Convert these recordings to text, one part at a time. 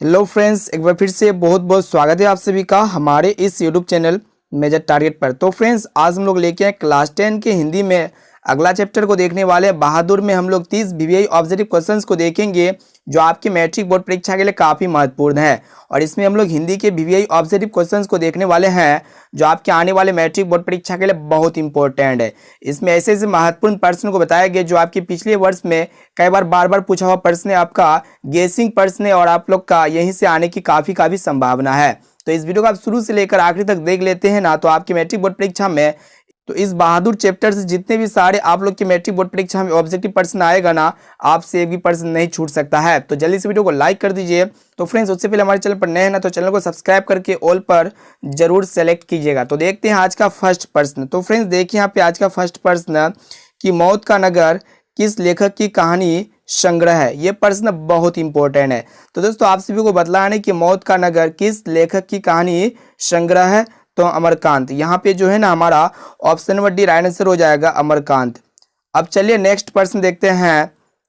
Hello friends, एक बार फिर से बहुत बहुत स्वागत है आप सभी का हमारे इस यूट्यूब चैनल मेजर टारगेट पर। तो फ्रेंड्स, आज हम लोग लेके आए क्लास 10 के हिंदी में अगला चैप्टर को देखने वाले हैं। बहादुर में हम लोग 30 वीवीआई ऑब्जेक्टिव क्वेश्चंस को देखेंगे जो आपके मैट्रिक बोर्ड परीक्षा के लिए काफ़ी महत्वपूर्ण है। और इसमें हम लोग हिंदी के वीवीआई ऑब्जेक्टिव क्वेश्चंस को देखने वाले हैं जो आपके आने वाले मैट्रिक बोर्ड परीक्षा के लिए बहुत इंपॉर्टेंट है। इसमें ऐसे ऐसे महत्वपूर्ण प्रश्न को बताया गया जो आपके पिछले वर्ष में कई बार बार पूछा हुआ प्रश्न है, आपका गेसिंग प्रश्न है और आप लोग का यहीं से आने की काफ़ी संभावना है। तो इस वीडियो को आप शुरू से लेकर आखिरी तक देख लेते हैं ना, तो आपके मैट्रिक बोर्ड परीक्षा में तो इस बहादुर चैप्टर से जितने भी सारे आप लोग के मैट्रिक बोर्ड परीक्षा में ऑब्जेक्टिव प्रश्न आएगा ना, आपसे एक भी प्रश्न नहीं छूट सकता है। तो जल्दी से वीडियो को लाइक कर दीजिए। तो फ्रेंड्स, उससे पहले हमारे चैनल पर नए हैं ना, तो चैनल को सब्सक्राइब करके ऑल पर जरूर सेलेक्ट कीजिएगा। तो देखते हैं आज का फर्स्ट प्रश्न। तो फ्रेंड्स देखिए यहाँ पे आज का फर्स्ट प्रश्न कि मौत का नगर किस लेखक की कहानी संग्रह है। ये प्रश्न बहुत इंपॉर्टेंट है। तो दोस्तों आप सभी को बतलाना है कि मौत का नगर किस लेखक की कहानी संग्रह है। तो अमरकांत, यहाँ पे जो है ना हमारा option number D right answer हो जाएगा, अमरकांत। अब चलिए नेक्स्ट प्रश्न देखते हैं।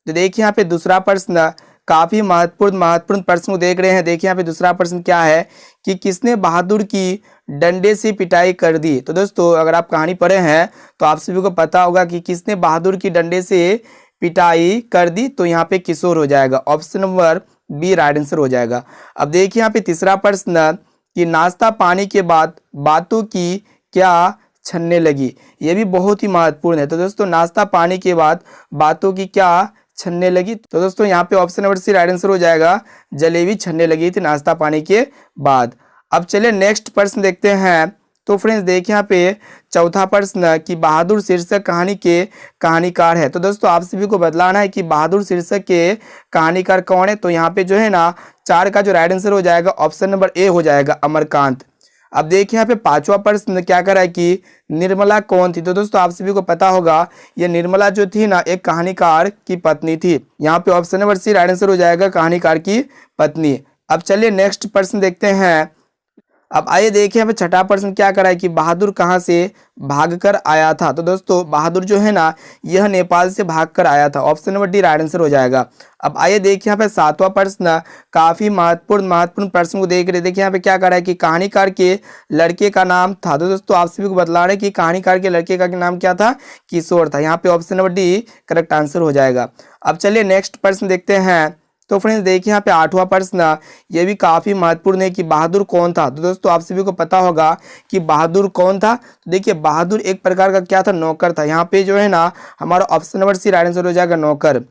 तो देखिए यहाँ पे दूसरा प्रश्न काफी महत्वपूर्ण प्रश्न को देख रहे हैं। देखिए यहाँ पे दूसरा प्रश्न क्या है कि किसने बहादुर की डंडे से पिटाई कर दी। तो दोस्तों अगर आप कहानी पढ़े हैं तो आप सभी को पता होगा कि किसने बहादुर की डंडे से पिटाई कर दी। तो यहाँ पे किशोर हो जाएगा, option number B right answer हो जाएगा। अब देखिए यहाँ पे तीसरा प्रश्न कि नाश्ता पानी के बाद बातों की क्या छनने लगी। ये भी बहुत ही महत्वपूर्ण है। तो दोस्तों नाश्ता पानी के बाद बातों की क्या छनने लगी। तो दोस्तों यहाँ पे option number C right answer हो जाएगा, जलेबी छनने लगी थी नाश्ता पानी के बाद। अब चलिए नेक्स्ट प्रश्न देखते हैं। तो फ्रेंड्स देखिए यहाँ पे चौथा प्रश्न कि बहादुर शीर्षक कहानी के कहानीकार है। तो दोस्तों आप सभी को बतलाना है कि बहादुर शीर्षक के कहानीकार कौन है। तो यहाँ पे जो है ना 4 का जो राइट आंसर हो जाएगा ऑप्शन नंबर ए हो जाएगा, अमरकांत। अब देखिए यहाँ पे पांचवा प्रश्न क्या कर रहा है कि निर्मला कौन थी। तो दोस्तों आप सभी को पता होगा ये निर्मला जो थी ना एक कहानीकार की पत्नी थी। यहाँ पे option number C right answer हो जाएगा, कहानीकार की पत्नी। अब चलिए नेक्स्ट प्रश्न देखते हैं। अब आइए देखिए यहाँ पे छठा प्रश्न क्या करा है कि बहादुर कहाँ से भागकर आया था। तो दोस्तों बहादुर जो है ना यह नेपाल से भागकर आया था, option number D right answer हो जाएगा। अब आइए देखिए यहाँ पे सातवां प्रश्न काफी महत्वपूर्ण प्रश्न को देख रहे। देखिए यहाँ पे क्या करा है कि कहानीकार के लड़के का नाम था। तो दोस्तों आप सभी को बतला रहे हैं कि कहानीकार के लड़के का नाम क्या था, किशोर था। यहाँ पे option number D correct answer हो जाएगा। अब चलिए नेक्स्ट प्रश्न देखते हैं। तो फ्रेंड्स देखिए यहाँ पे आठवां प्रश्न ये भी काफी महत्वपूर्ण है कि बहादुर कौन था। तो दोस्तों आप सभी को पता होगा कि बहादुर कौन था। तो देखिए बहादुर एक प्रकार का क्या था, नौकर था। यहाँ पे जो है ना हमारा option number C right answer हो जाएगा, नौकर।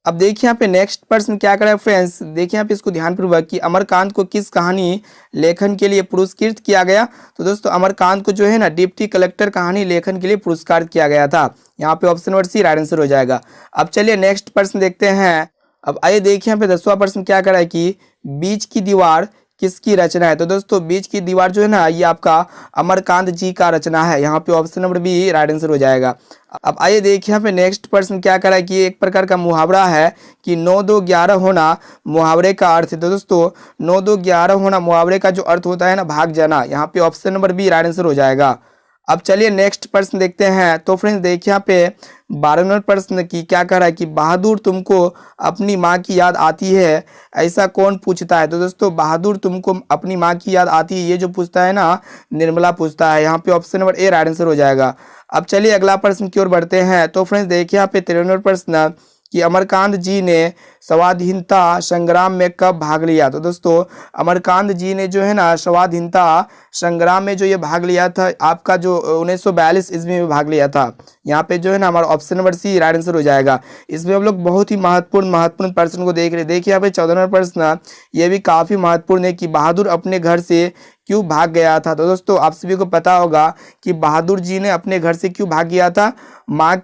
अब देखिए यहाँ पे नेक्स्ट प्रश्न क्या करें फ्रेंड्स, देखिए यहाँ पे इसको ध्यानपूर्वक कि अमरकांत को किस कहानी लेखन के लिए पुरस्कृत किया गया। तो दोस्तों अमरकांत को जो है ना डिप्टी कलेक्टर कहानी लेखन के लिए पुरस्कार किया गया था। यहाँ पे option number C right answer हो जाएगा। अब चलिए नेक्स्ट प्रश्न देखते हैं। अब आइए देखिए यहाँ पे 10वां प्रश्न क्या करा है कि बीच की दीवार किसकी रचना है। तो दोस्तों बीच की दीवार जो है ना ये आपका अमरकांत जी का रचना है। यहाँ पे option number B right answer हो जाएगा। अब आइए देखिए यहाँ पे नेक्स्ट प्रश्न क्या करा है कि एक प्रकार का मुहावरा है कि 9 2 11 होना मुहावरे का अर्थ है। तो दोस्तों 9 2 11 होना मुहावरे का जो अर्थ होता है ना, भाग जाना। यहाँ पे option number B right answer हो जाएगा। अब चलिए नेक्स्ट प्रश्न देखते हैं। तो फ्रेंड्स देखिए यहाँ पे 12वें नंबर प्रश्न की क्या कह रहा है कि बहादुर तुमको अपनी माँ की याद आती है ऐसा कौन पूछता है। तो दोस्तों बहादुर तुमको अपनी माँ की याद आती है ये जो पूछता है ना, निर्मला पूछता है। यहाँ पे option number A right answer हो जाएगा। अब चलिए अगला प्रश्न की ओर बढ़ते हैं। तो फ्रेंड्स देखिए यहाँ पे 13वां प्रश्न कि अमरकांत जी ने स्वाधीनता संग्राम में कब भाग लिया। तो दोस्तों अमरकांत जी ने जो है ना स्वाधीनता संग्राम में जो ये भाग लिया था, आपका जो 1942 ईस्वी में भाग लिया था। यहाँ पे जो है ना हमारा option number C right answer हो जाएगा। इसमें हम लोग बहुत ही महत्वपूर्ण प्रश्न को देख रहे हैं। देखिए यहाँ पे 14वां प्रश्न ये भी काफी महत्वपूर्ण है कि बहादुर अपने घर से क्यों भाग गया था। तो दोस्तों आप सभी को पता होगा कि बहादुर जी ने अपने घर से क्यों भाग गया था, माँ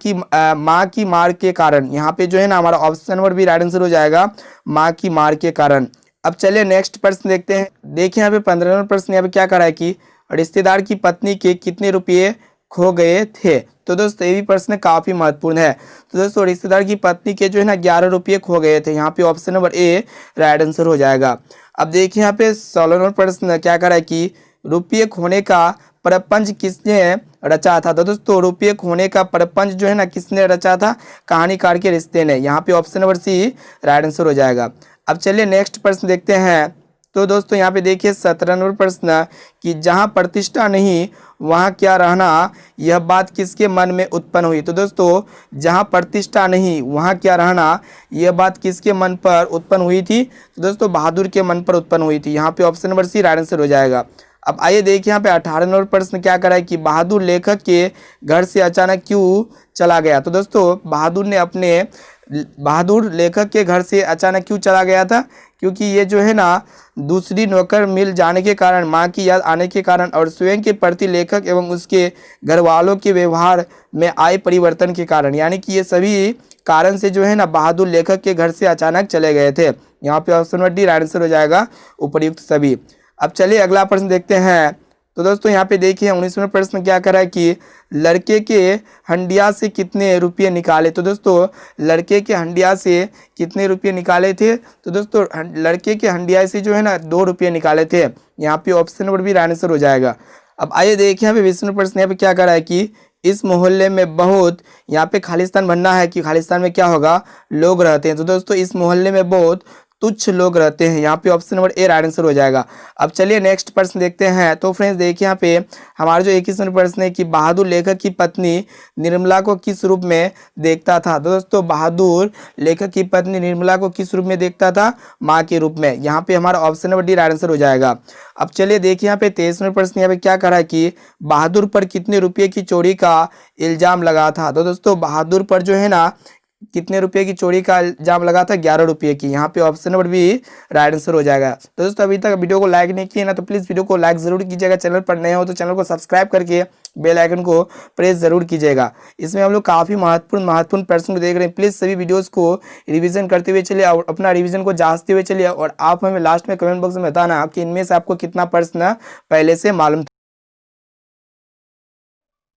की मार के कारण। यहाँ पे जो है ना हमारा ऑप्शन नंबर भी राइट आंसर हो जाएगा, माँ की मार के कारण। अब चलिए नेक्स्ट प्रश्न देखते हैं। देखिए यहाँ पे 15वां प्रश्न यहाँ पे क्या करा है कि रिश्तेदार की पत्नी के कितने रुपये खो गए थे। तो दोस्तों ये भी प्रश्न काफी महत्वपूर्ण है। तो दोस्तों रिश्तेदार की पत्नी के जो है ना 11 रुपये खो गए थे। यहाँ पे option number A right answer हो जाएगा। अब देखिए यहाँ पे 16वां प्रश्न क्या करा है कि रुपये खोने का प्रपंच किसने रचा था। तो दोस्तों रुपये खोने का प्रपंच जो है ना किसने रचा था, कहानीकार के रिश्ते ने। यहाँ पे option number C right answer हो जाएगा। अब चलिए नेक्स्ट प्रश्न देखते हैं। तो दोस्तों यहाँ पे देखिए 17 नंबर प्रश्न कि जहाँ प्रतिष्ठा नहीं वहाँ क्या रहना, यह बात किसके मन में उत्पन्न हुई। तो दोस्तों जहाँ प्रतिष्ठा नहीं वहाँ क्या रहना, यह बात किसके मन पर उत्पन्न हुई थी। तो दोस्तों बहादुर के मन पर उत्पन्न हुई थी। यहाँ पे option number C right answer हो जाएगा। अब आइए देखिए यहाँ पे 18 नंबर प्रश्न क्या करा है कि बहादुर लेखक के घर से अचानक क्यों चला गया। तो दोस्तों बहादुर लेखक के घर से अचानक क्यों चला गया था, क्योंकि ये जो है ना दूसरी नौकर मिल जाने के कारण, माँ की याद आने के कारण और स्वयं के प्रति लेखक एवं उसके घर वालों के व्यवहार में आए परिवर्तन के कारण, यानी कि ये सभी कारण से जो है ना बहादुर लेखक के घर से अचानक चले गए थे। यहाँ पे option number D right answer हो जाएगा, उपर्युक्त सभी। अब चलिए अगला प्रश्न देखते हैं। तो दोस्तों यहाँ पे देखिए 19वां प्रश्न क्या करा है कि लड़के के हंडिया से कितने रुपये निकाले। तो दोस्तों लड़के के हंडिया से कितने रुपये निकाले थे। तो दोस्तों लड़के के हंडिया से जो है ना 2 रुपये निकाले थे। यहाँ पे ऑप्शन नंबर भी राइट आंसर हो जाएगा। अब आइए देखिए यहाँ पे 20वां प्रश्न यहाँ पे क्या करा है कि इस मोहल्ले में बहुत, यहाँ पे खालिस्तान बनना है कि खालिस्तान में क्या होगा, लोग रहते हैं। तो दोस्तों इस मोहल्ले में बहुत तुच्छ लोग रहते हैं। यहाँ पे option number A right answer हो जाएगा। अब चलिए नेक्स्ट प्रश्न देखते हैं। तो फ्रेंड्स देखिए यहाँ पे हमारा जो 21वां प्रश्न है कि बहादुर लेखक की पत्नी निर्मला को किस रूप में देखता था। तो दोस्तों बहादुर लेखक की पत्नी निर्मला को किस रूप में देखता था, माँ के रूप में। यहाँ पे हमारा option number D right answer हो जाएगा। अब चलिए देखिए यहाँ पे 23वां प्रश्न यहाँ पे क्या करा है कि बहादुर पर कितने रुपये की चोरी का इल्जाम लगा था। तो दोस्तों बहादुर पर जो है ना कितने रुपए की चोरी का इल्जाम लगा था, 11 रुपये की। यहाँ पे option number B right answer हो जाएगा। तो दोस्तों अभी तक वीडियो को लाइक नहीं किए ना तो प्लीज़ वीडियो को लाइक जरूर कीजिएगा। चैनल पर नए हो तो चैनल को सब्सक्राइब करके बेल आइकन को प्रेस जरूर कीजिएगा। इसमें हम लोग काफ़ी महत्वपूर्ण प्रश्न को देख रहे हैं। प्लीज़ सभी वीडियोज़ को रिविजन करते हुए चलिए और अपना रिविजन को जांचते हुए चलिए, और आप हमें लास्ट में कमेंट बॉक्स में बताना कि इनमें से आपको कितना प्रश्न पहले से मालूम।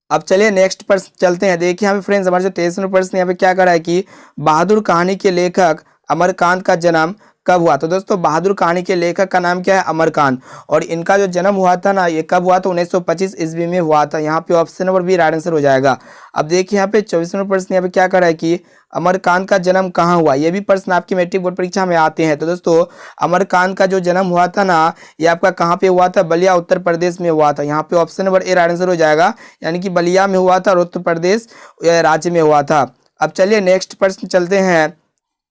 अब चलिए नेक्स्ट प्रश्न चलते हैं। देखिए यहाँ पे फ्रेंड्स हमारे जो 23वां प्रश्न यहाँ पे क्या करा है कि बहादुर कहानी के लेखक अमरकांत का जन्म कब हुआ। तो दोस्तों बहादुर कहानी के लेखक का नाम क्या है, अमरकांत, और इनका जो जन्म हुआ था ना ये कब हुआ था, 1925 ईस्वी में हुआ था। यहाँ पे option number B right answer हो जाएगा। अब देखिए यहाँ पे 24वां प्रश्न यहाँ पे क्या करा है कि अमरकांत का जन्म कहाँ हुआ। ये भी प्रश्न आपकी मैट्रिक बोर्ड परीक्षा में आते हैं। तो दोस्तों अमरकांत का जो जन्म हुआ था ना ये आपका कहाँ पे हुआ था, बलिया उत्तर प्रदेश में हुआ था। यहाँ पे option number A right answer हो जाएगा, यानी कि बलिया में हुआ था और उत्तर प्रदेश राज्य में हुआ था। अब चलिए नेक्स्ट प्रश्न चलते हैं।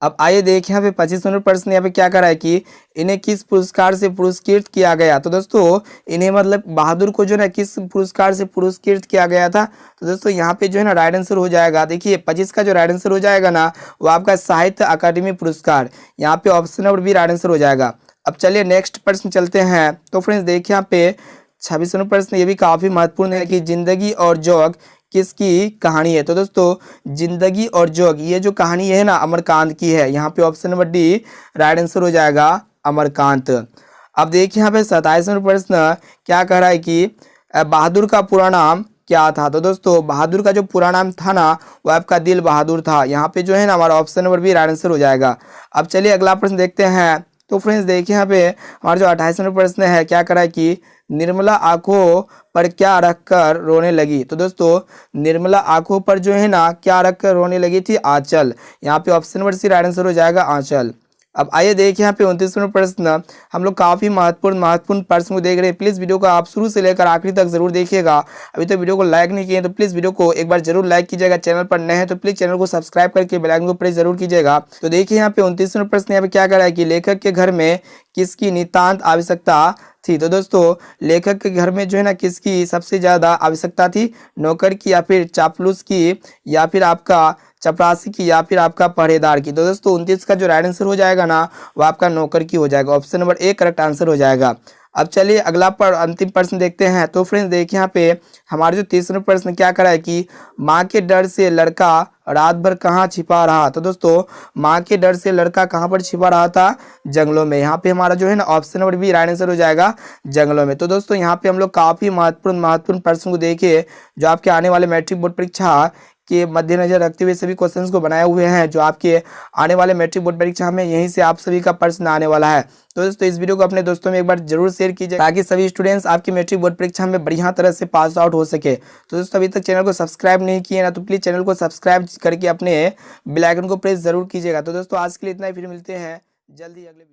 अब आइए देखिए यहाँ पे 25वां प्रश्न यहाँ पे क्या करा है कि इन्हें किस पुरस्कार से पुरस्कृत किया गया। तो दोस्तों इन्हें मतलब बहादुर को जो है किस पुरस्कार से पुरस्कृत किया गया था। तो दोस्तों यहाँ पे जो है ना राइट आंसर हो जाएगा। देखिए 25 का जो राइट आंसर हो जाएगा ना वो आपका साहित्य अकादमी पुरस्कार। यहाँ पे option number B right answer हो जाएगा। अब चलिए नेक्स्ट प्रश्न चलते हैं। तो फ्रेंड्स देखिए यहाँ पे 26वां प्रश्न ये भी काफी महत्वपूर्ण है कि जिंदगी और जोग किसकी कहानी है। तो दोस्तों जिंदगी और जोग ये जो कहानी है ना अमरकांत की है। यहाँ पे option number D right answer हो जाएगा, अमरकांत। अब देखिए यहाँ पे 27वां प्रश्न क्या कह रहा है कि बहादुर का पूरा नाम क्या था। तो दोस्तों बहादुर का जो पूरा नाम था ना वो आपका दिल बहादुर था। यहाँ पे जो है ना हमारा option number B right answer हो जाएगा। अब चलिए अगला प्रश्न देखते हैं। तो फ्रेंड्स देखिए यहाँ पे हमारा जो 28वां प्रश्न है क्या करा है कि निर्मला आंखों पर क्या रखकर रोने लगी। तो दोस्तों निर्मला आंखों पर जो है ना क्या रखकर रोने लगी थी, आंचल। यहाँ पे option number C right answer हो जाएगा, आंचल। अब आइए देखिए यहाँ पे 29वां प्रश्न, हम लोग काफी महत्वपूर्ण प्रश्न को देख रहे हैं। प्लीज वीडियो को आप शुरू से लेकर आखिरी तक जरूर देखिएगा। अभी तो वीडियो को लाइक नहीं किए तो प्लीज वीडियो को एक बार जरूर लाइक कीजिएगा। चैनल पर नए हैं तो प्लीज चैनल को सब्सक्राइब करके बेल आइकन को प्रेस जरूर कीजिएगा। तो देखिए यहाँ पे 29वां प्रश्न यहाँ पे क्या कर रहा है कि लेखक के घर में किसकी नितांत आवश्यकता थी। तो दोस्तों लेखक के घर में जो है ना किसकी सबसे ज्यादा आवश्यकता थी, नौकर की या फिर चापलूस की या फिर आपका चपरासी की या फिर आपका पहरेदार की। तो दोस्तों 29 का जो राइट आंसर हो जाएगा ना वो आपका नौकर की हो जाएगा। Option number A correct answer हो जाएगा। अब चलिए अगला अंतिम प्रश्न देखते हैं। तो फ्रेंड्स देखिए यहाँ पे हमारे जो 30वां प्रश्न क्या करा है कि माँ के डर से लड़का रात भर कहाँ छिपा रहा। तो दोस्तों माँ के डर से लड़का कहाँ पर छिपा रहा था, जंगलों में। यहाँ पे हमारा जो है ना option number B right answer हो जाएगा, जंगलों में। तो दोस्तों यहाँ पे हम लोग काफी महत्वपूर्ण प्रश्न को देखे जो आपके आने वाले मैट्रिक बोर्ड परीक्षा के मद्देनजर रखते हुए सभी क्वेश्चंस को बनाए हुए हैं जो आपके आने वाले मैट्रिक बोर्ड परीक्षा में यहीं से आप सभी का प्रश्न आने वाला है। तो दोस्तों इस वीडियो को अपने दोस्तों में एक बार जरूर शेयर कीजिए ताकि सभी स्टूडेंट्स आपकी मैट्रिक बोर्ड परीक्षा में बढ़िया तरह से पास आउट हो सके। तो दोस्तों अभी तक चैनल को सब्सक्राइब नहीं किए ना तो प्लीज चैनल को सब्सक्राइब करके अपने बेल आइकन को प्रेस जरूर कीजिएगा। तो दोस्तों आज के लिए इतना ही, फिर मिलते हैं जल्द ही अगले वीडियो